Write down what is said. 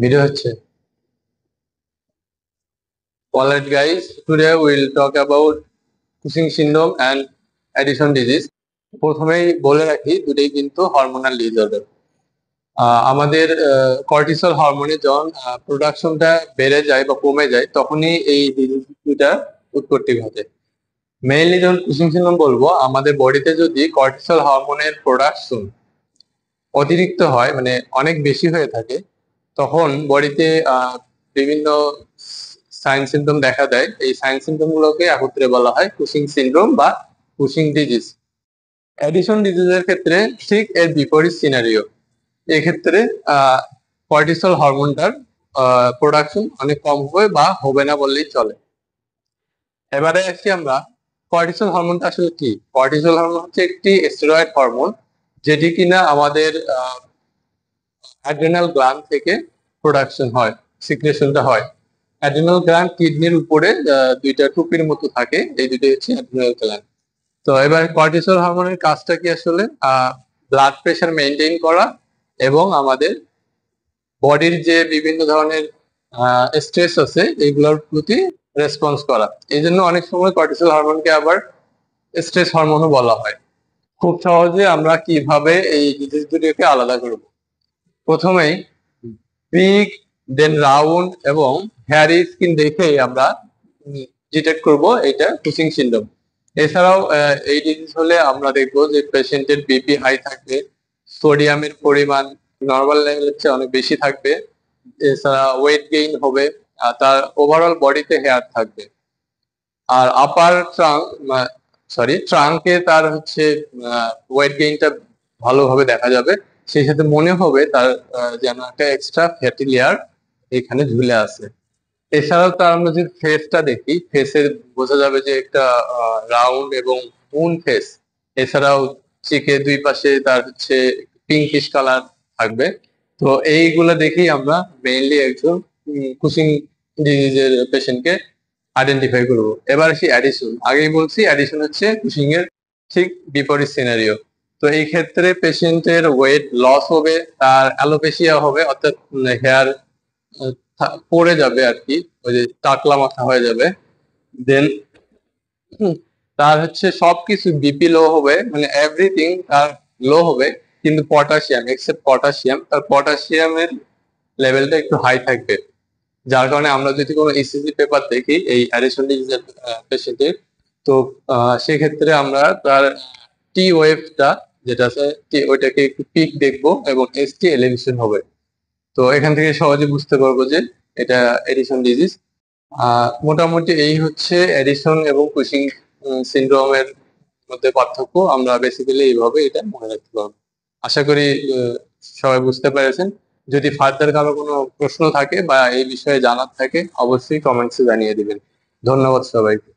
Video হচ্ছে। Alright guys, today we'll talk about Cushing syndrome and Addison disease. প্রথমেই বলে রাখি দুটোই কিন্তু হরমোনাল ডিসঅর্ডার। আমাদের কর্টিসল হরমোনের যখন প্রোডাকশনটা বেড়ে যায় বা কমে যায় তখনই এই ডিজিজ দুটা উৎপত্তি ঘটে। মেইনলি যখন কুশিং সিনড্রোম বলবো, আমাদের বডিতে যদি কর্টিসল হরমোনের প্রোডাকশন অতিরিক্ত হয়, মানে অনেক বেশি হয়ে থাকে, তখন বডিতে বিভিন্ন সাইন সিমটম দেখা দেয়। এই সাইন সিমটম গুলোকে একত্রে বলা হয় কুশিং সিনড্রোম বা কুশিং ডিজিজ। অ্যাডিশন ডিজিজের ক্ষেত্রে ঠিক এর বিপরীত সিনারিও। এক্ষেত্রে কর্টিসল হরমোনটার প্রোডাকশন অনেক কম হবে বা হবে না বললেই চলে। এবারে আসি আমরা, কর্টিসল হরমোনটা আসলে কি? কর্টিসল হরমোন হচ্ছে একটি স্টেরয়েড হরমোন, যেটি কিনা আমাদের অ্যাড্রেনাল গ্ল্যান্ড থেকে প্রোডাকশন হয়, সিক্রেশনটা হয়। অ্যাড্রেনাল গ্ল্যান্ড কিডনির উপরে দুইটা টুপির মতো থাকে, এই দুটোই হচ্ছে অ্যাড্রেনাল গ্ল্যান্ড। তো এবার কর্টিসল হরমোনের কাজটা কি আসলে? ব্লাড প্রেশার মেনটেন করা এবং আমাদের বডির যে বিভিন্ন ধরনের স্ট্রেস আছে এইগুলোর প্রতি রেসপন্স করা। এই জন্য অনেক সময় কর্টিসল হরমোনকে আবার স্ট্রেস হরমোনও বলা হয়। খুব সহজে আমরা কিভাবে এই ডিজিজ দুটোকে আলাদা করব? প্রথমেই বিগ, দেন রাউন্ড এবং হেয়ারি স্কিন দেখেই আমরা ডিটেক্ট করব এটা কুশিং সিনড্রোম। এছাড়াও এই ডিজিজ হলে আমরা দেখবো যে পেশেন্টের বিপি হাই থাকবে, সোডিয়ামের পরিমাণ নর্মাল লেভেলের চেয়ে অনেক বেশি থাকবে, এছাড়া ওয়েট গেইন হবে, আর তার ওভারঅল বডিতে হেয়ার থাকবে। আর আপার ট্রাঙ্কে তার হচ্ছে ওয়েট গেইনটা ভালোভাবে দেখা যাবে। সেই সাথে মনে হবে তার যেন একটা এক্সট্রা ফ্যাটি লেয়ার এখানে ঝুলে আছে। এছাড়াও তার আমরা যদি ফেসটা দেখি, ফেসে বোঝা যাবে যে একটা রাউন্ড এবং মুন ফেস। এছাড়াও চিকে দুই পাশে তার হচ্ছে পিঙ্কিশ কালার থাকবে। তো এইগুলা দেখেই আমরা মেইনলি একজন কুশিং ডিজিজের পেশেন্টকে আইডেন্টিফাই করব। এবার আসি অ্যাডিশন। আগেই বলছি অ্যাডিশন হচ্ছে কুশিং এর ঠিক বিপরীত সিনারিও। তো এই ক্ষেত্রে পেশেন্টের ওয়েট লস হবে, তার অ্যালোপেশিয়া হবে, অর্থাৎ হেয়ার পড়ে যাবে আর কি, ওই যে টাকলা মাথা হয়ে যাবে। দেন তার হচ্ছে সবকিছু বিপি লো হবে, মানে এভরিথিং তার লো হবে, কিন্তু পটাশিয়াম এক্সেপ্ট পটাশিয়াম, তার পটাশিয়ামের লেভেলটা একটু হাই থাকবে। যার কারণে আমরা যদি কোনো ইসিজি পেপার দেখি এই অ্যাডিশন ডিজিজের পেশেন্টের, তো সেক্ষেত্রে আমরা তার টি ওয়েভটা যেটা আছে ওইটাকে একটু পিক দেখবো এবং এসটি এলিভেশন হবে। তো এখান থেকে সহজে বুঝতে পারবো যে এটা এডিশন ডিজিজ। মোটামুটি এই হচ্ছে এডিশন এবং কুশিং সিনড্রোমের মধ্যে পার্থক্য। আমরা বেসিক্যালি এইভাবে এটা মনে রাখতে পারবো। আশা করি সবাই বুঝতে পেরেছেন। যদি ফার্দার কারো কোনো প্রশ্ন থাকে বা এই বিষয়ে জানার থাকে অবশ্যই কমেন্টসে জানিয়ে দিবেন। ধন্যবাদ সবাইকে।